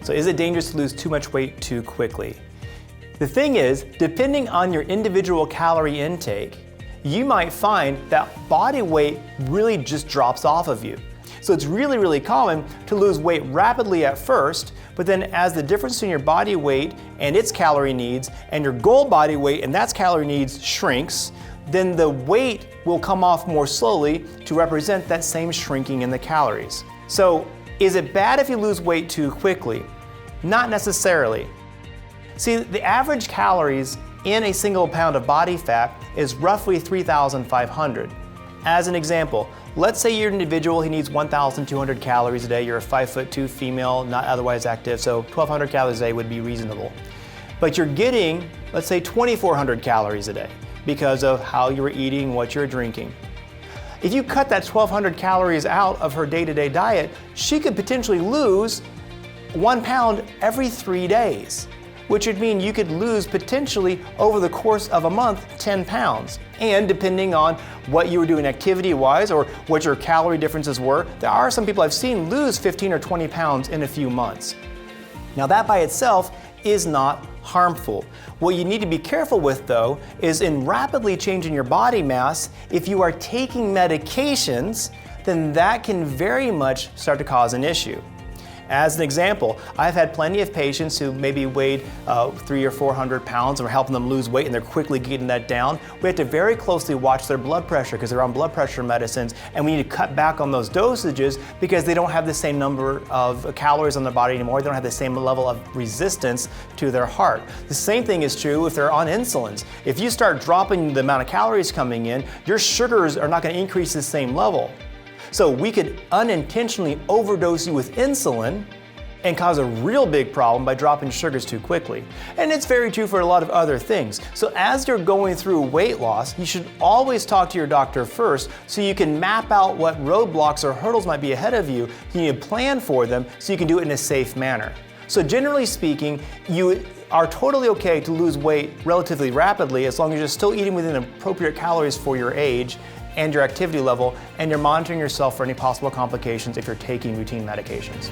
So is it dangerous to lose too much weight too quickly? The thing is, depending on your individual calorie intake, you might find that body weight really just drops off of you. So it's really, really common to lose weight rapidly at first, but then as the difference in your body weight and its calorie needs and your goal body weight and that's calorie needs shrinks, then the weight will come off more slowly to represent that same shrinking in the calories. So is it bad if you lose weight too quickly? Not necessarily. See, the average calories in a single pound of body fat is roughly 3,500. As an example, let's say you're an individual who needs 1,200 calories a day. You're a 5'2" female, not otherwise active, so 1,200 calories a day would be reasonable. But you're getting, let's say, 2,400 calories a day because of how you were eating, what you're drinking. If you cut that 1,200 calories out of her day-to-day diet, she could potentially lose 1 pound every 3 days, which would mean you could lose potentially over the course of a month 10 pounds. And depending on what you were doing activity-wise or what your calorie differences were, there are some people I've seen lose 15 or 20 pounds in a few months. Now that by itself is not harmful. What you need to be careful with though is in rapidly changing your body mass, if you are taking medications, then that can very much start to cause an issue. As an example, I've had plenty of patients who maybe weighed 300 or 400 pounds and we're helping them lose weight and they're quickly getting that down. We have to very closely watch their blood pressure because they're on blood pressure medicines and we need to cut back on those dosages because they don't have the same number of calories on their body anymore. They don't have the same level of resistance to their heart. The same thing is true if they're on insulins. If you start dropping the amount of calories coming in, your sugars are not going to increase the same level. So we could unintentionally overdose you with insulin and cause a real big problem by dropping sugars too quickly. And it's very true for a lot of other things. So as you're going through weight loss, you should always talk to your doctor first so you can map out what roadblocks or hurdles might be ahead of you. You need to plan for them so you can do it in a safe manner. So generally speaking, you are totally okay to lose weight relatively rapidly as long as you're still eating within appropriate calories for your age and your activity level, and you're monitoring yourself for any possible complications if you're taking routine medications.